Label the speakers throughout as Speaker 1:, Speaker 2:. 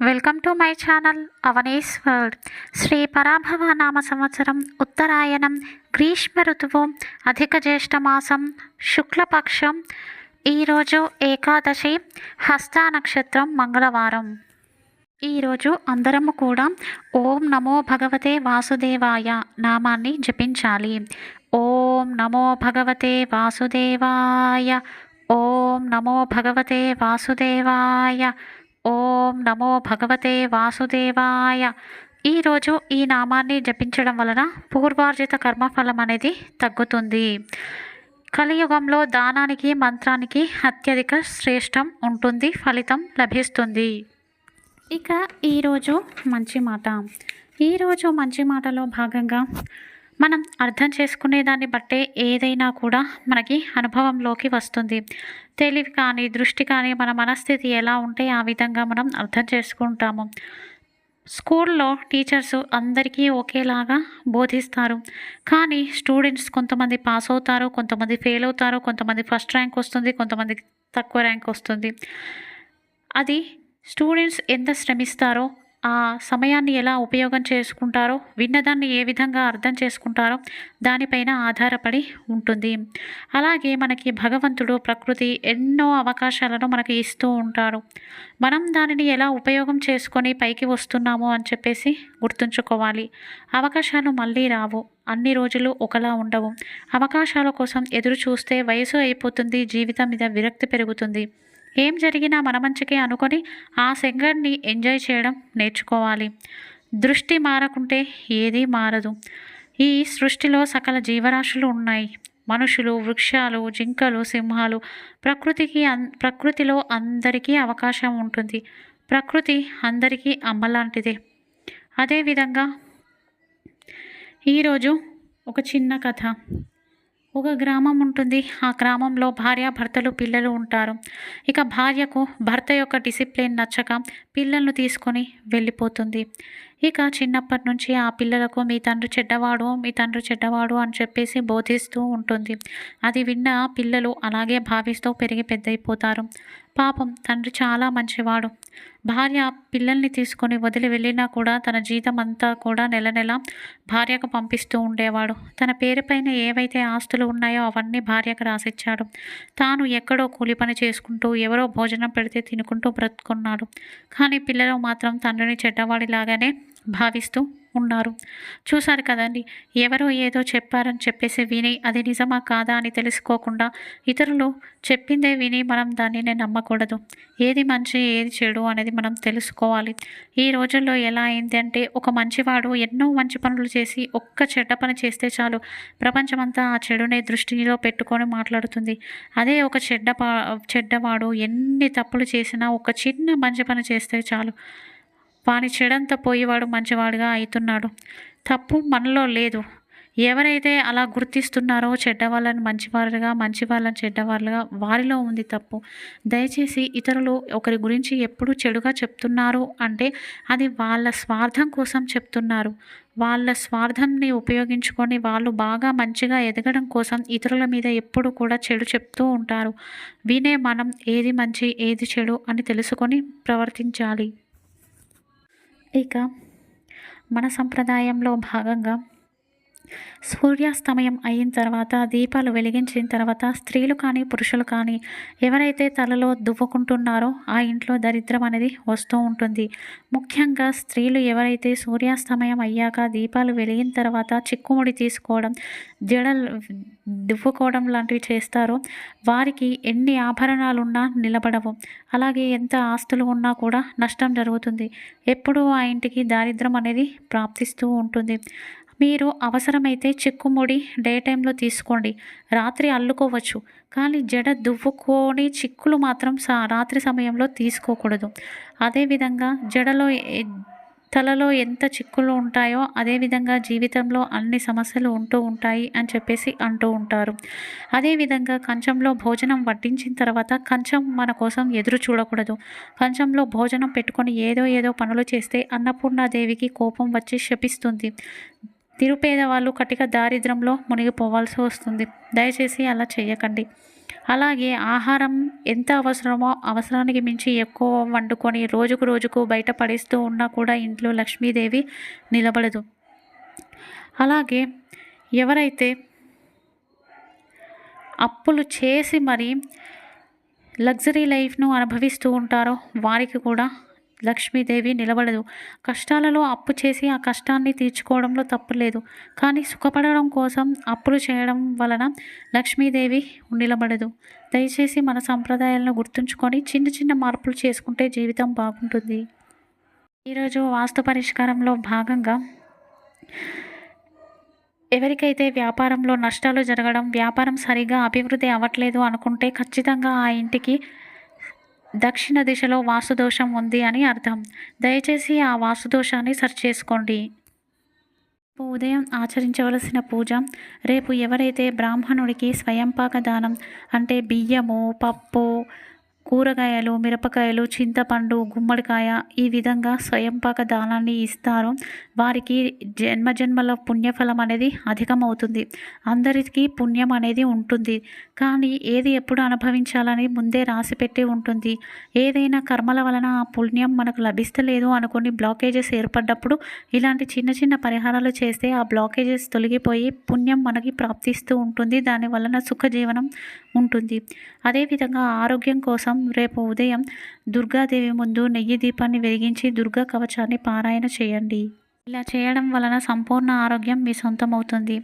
Speaker 1: Welcome to my channel Avani's world. Sri Parabhava నామ సంవత్సరం ఉత్తరాయణం గ్రీష్మ ఋతువు అధిక జ్యేష్ఠ మాసం శుక్లపక్షం. ఈరోజు ఏకాదశి, హస్త నక్షత్రం, మంగళవారం. ఈరోజు అందరము కూడా ఓం నమో భగవతే వాసుదేవాయ నామాన్ని జపించాలి. ఓం నమో భగవతే వాసుదేవాయ, ఓం నమో భగవతే వాసుదేవాయ, ఓం నమో భగవతే వాసుదేవాయ. ఈరోజు ఈ నామాన్ని జపించడం వలన పూర్వార్జిత కర్మఫలం అనేది తగ్గుతుంది. కలియుగంలో దానానికి మంత్రానికి అత్యధిక శ్రేష్టం ఉంటుంది, ఫలితం లభిస్తుంది. ఇక ఈరోజు మంచి మాట. ఈరోజు మంచి మాటలో భాగంగా మనం అర్థం చేసుకునే దాన్ని బట్టే ఏదైనా కూడా మనకి అనుభవంలోకి వస్తుంది. తెలివి కానీ, దృష్టి కానీ, మన మనస్థితి ఎలా ఉంటే ఆ విధంగా మనం అర్థం చేసుకుంటాము. స్కూల్లో టీచర్స్ అందరికీ ఒకేలాగా బోధిస్తారు, కానీ స్టూడెంట్స్ కొంతమంది పాస్ అవుతారు, కొంతమంది ఫెయిల్ అవుతారు, కొంతమంది ఫస్ట్ ర్యాంక్ వస్తుంది, కొంతమందికి తక్కువ ర్యాంక్ వస్తుంది. అది స్టూడెంట్స్ ఎంత శ్రమిస్తారో, ఆ సమయాన్ని ఎలా ఉపయోగం చేసుకుంటారో, విన్నదాన్ని ఏ విధంగా అర్థం చేసుకుంటారో దానిపైన ఆధారపడి ఉంటుంది. అలాగే మనకి భగవంతుడు, ప్రకృతి ఎన్నో అవకాశాలను మనకి ఇస్తూ ఉంటారు. మనం దానిని ఎలా ఉపయోగం చేసుకొని పైకి వస్తున్నాము అని చెప్పేసి గుర్తుంచుకోవాలి. అవకాశాలు మళ్ళీ రావు, అన్ని రోజులు ఒకలా ఉండవు. అవకాశాల కోసం ఎదురు చూస్తే వయసు అయిపోతుంది, జీవితం మీద విరక్తి పెరుగుతుంది. ఏం జరిగినా మన మంచికే అనుకొని ఆ సెకండ్ని ఎంజాయ్ చేయడం నేర్చుకోవాలి. దృష్టి మారకుంటే ఏదీ మారదు. ఈ సృష్టిలో సకల జీవరాశులు ఉన్నాయి. మనుషులు, వృక్షాలు, జింకలు, సింహాలు. ప్రకృతిలో అందరికీ అవకాశం ఉంటుంది. ప్రకృతి అందరికీ అమ్మలాంటిదే. అదేవిధంగా ఈరోజు ఒక చిన్న కథ. ఒక గ్రామం ఉంటుంది. ఆ గ్రామంలో భార్యాభర్తలు, పిల్లలు ఉంటారు. ఇక భార్యకు భర్త యొక్క డిసిప్లిన్ నచ్చక పిల్లలను తీసుకొని వెళ్ళిపోతుంది. ఇక చిన్నప్పటి నుంచి ఆ పిల్లలకు మీ తండ్రి చెడ్డవాడు, మీ తండ్రి చెడ్డవాడు అని చెప్పేసి బోధిస్తూ ఉంటుంది. అది విన్న పిల్లలు అలాగే భావిస్తూ పెరిగి పెద్దయిపోతారు. పాపం తండ్రి చాలా మంచివాడు. భార్య పిల్లల్ని తీసుకొని వదిలి వెళ్ళినా కూడా తన జీతం అంతా కూడా నెల నెల భార్యకు పంపిస్తూ ఉండేవాడు. తన పేరుపైన ఏవైతే ఆస్తులు ఉన్నాయో అవన్నీ భార్యకు రాసిచ్చాడు. తాను ఎక్కడో కూలి పని చేసుకుంటూ ఎవరో భోజనం పెడితే తినుకుంటూ బ్రతుకున్నాడు. కానీ పిల్లలు మాత్రం తండ్రిని చెడ్డవాడిలాగానే భావిస్తూ ఉన్నారు. చూశారు కదండి, ఎవరో ఏదో చెప్పారని చెప్పేసి విని అది నిజమా కాదా అని తెలుసుకోకుండా ఇతరులు చెప్పిందే విని మనం దానిని నమ్మకూడదు. ఏది మంచి, ఏది చెడు అనేది మనం తెలుసుకోవాలి. ఈ రోజుల్లో ఎలా అయింది అంటే, ఒక మంచివాడు ఎన్నో మంచి పనులు చేసి ఒక్క చెడ్డ పని చేస్తే చాలు ప్రపంచమంతా ఆ చెడునే దృష్టిలో పెట్టుకొని మాట్లాడుతుంది. అదే ఒక చెడ్డవాడు ఎన్ని తప్పులు చేసినా ఒక చిన్న మంచి పని చేస్తే చాలు వాని చెడంతా పోయేవాడు మంచివాడుగా అవుతున్నాడు. తప్పు మనలో లేదు. ఎవరైతే అలా గుర్తిస్తున్నారో చెడ్డవాళ్ళని మంచివారుగా, మంచివాళ్ళని చెడ్డవాళ్ళుగా, వారిలో ఉంది తప్పు. దయచేసి ఇతరులు ఒకరి గురించి ఎప్పుడు చెడుగా చెప్తున్నారు అంటే అది వాళ్ళ స్వార్థం కోసం చెప్తున్నారు. వాళ్ళ స్వార్థంని ఉపయోగించుకొని వాళ్ళు బాగా మంచిగా ఎదగడం కోసం ఇతరుల మీద ఎప్పుడు కూడా చెడు చెప్తూ ఉంటారు. వినే మనం ఏది మంచి, ఏది చెడు అని తెలుసుకొని ప్రవర్తించాలి. ఇక మన సంప్రదాయంలో భాగంగా సూర్యాస్తమయం అయిన తర్వాత, దీపాలు వెలిగించిన తర్వాత స్త్రీలు కానీ, పురుషులు కానీ ఎవరైతే తలలో దువ్వుకుంటున్నారో ఆ ఇంట్లో దరిద్రం అనేది వస్తూ ఉంటుంది. ముఖ్యంగా స్త్రీలు ఎవరైతే సూర్యాస్తమయం అయ్యాక దీపాలు వెలిగిన తర్వాత చిక్కుముడి తీసుకోవడం, జడలు దువ్వుకోవడం లాంటివి చేస్తారో వారికి ఎన్ని ఆభరణాలున్నా నిలబడవు. అలాగే ఎంత ఆస్తులు ఉన్నా కూడా నష్టం జరుగుతుంది. ఎప్పుడూ ఆ ఇంటికి దారిద్రం అనేది ప్రాప్తిస్తూ ఉంటుంది. మీరు అవసరమైతే చిక్కుముడి డే టైంలో తీసుకోండి, రాత్రి అల్లుకోవచ్చు. కానీ జడ దువ్వుకొని చిక్కులు మాత్రం రాత్రి సమయంలో తీసుకోకూడదు. అదేవిధంగా తలలో ఎంత చిక్కులు ఉంటాయో అదేవిధంగా జీవితంలో అన్ని సమస్యలు ఉంటూ ఉంటాయి అని చెప్పేసి అంటూ ఉంటారు. అదేవిధంగా కంచంలో భోజనం వడ్డించిన తర్వాత కంచం మన కోసం ఎదురు చూడకూడదు. కంచంలో భోజనం పెట్టుకొని ఏదో పనులు చేస్తే అన్నపూర్ణాదేవికి కోపం వచ్చి శపిస్తుంది. నిరుపేద వాళ్ళు కటిక దారిద్రంలో మునిగిపోవాల్సి వస్తుంది. దయచేసి అలా చేయకండి. అలాగే ఆహారం ఎంత అవసరమో అవసరానికి మించి ఎక్కువ వండుకొని రోజుకు రోజుకు బయట పడేస్తూ ఉన్నా కూడా ఇంట్లో లక్ష్మీదేవి నిలబడదు. అలాగే ఎవరైతే అప్పులు చేసి మరి లగ్జరీ లైఫ్ను అనుభవిస్తూ ఉంటారో వారికి కూడా లక్ష్మీదేవి నిలబడదు. కష్టాలలో అప్పు చేసి ఆ కష్టాన్ని తీర్చుకోవడంలో తప్పు లేదు, కానీ సుఖపడడం కోసం అప్పులు చేయడం వలన లక్ష్మీదేవి నిలబడదు. దయచేసి మన సంప్రదాయాలను గుర్తుంచుకొని చిన్న చిన్న మార్పులు చేసుకుంటే జీవితం బాగుంటుంది. ఈరోజు వాస్తు పరిష్కారంలో భాగంగా ఎవరికైతే వ్యాపారంలో నష్టాలు జరగడం, వ్యాపారం సరిగా అభివృద్ధి అవ్వట్లేదు అనుకుంటే ఖచ్చితంగా ఆ ఇంటికి దక్షిణ దిశలో వాస్తుదోషం ఉంది అని అర్థం. దయచేసి ఆ వాస్తుదోషాన్ని సరిచేసుకోండి. ఉదయం ఆచరించవలసిన పూజ. రేపు ఎవరైతే బ్రాహ్మణుడికి స్వయంపాక దానం అంటే బియ్యము, పప్పు, కూరగాయలు, మిరపకాయలు, చింతపండు, గుమ్మడికాయ ఈ విధంగా స్వయంపాక దానాన్ని ఇస్తారో వారికి జన్మజన్మల పుణ్యఫలం అనేది అధికమవుతుంది. అందరికీ పుణ్యం అనేది ఉంటుంది, కానీ ఏది ఎప్పుడు అనుభవించాలని ముందే రాసిపెట్టి ఉంటుంది. ఏదైనా కర్మల వలన ఆ పుణ్యం మనకు లభిస్తలేదు అనుకుని బ్లాకేజెస్ ఏర్పడ్డప్పుడు ఇలాంటి చిన్న చిన్న పరిహారాలు చేస్తే ఆ బ్లాకేజెస్ తొలగిపోయి పుణ్యం మనకి ప్రాప్తిస్తూ ఉంటుంది. దాని వలన సుఖజీవనం ఉంటుంది. అదేవిధంగా ఆరోగ్యం కోసం రేపు ఉదయం దుర్గాదేవి ముందు నెయ్యి దీపాన్ని వెలిగించి దుర్గా కవచాన్ని పారాయణ చేయండి. ఇలా చేయడం వలన సంపూర్ణ ఆరోగ్యం మీ సొంతం అవుతుంది.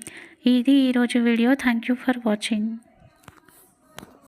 Speaker 1: ఇది ఈరోజు video. Thank you for watching.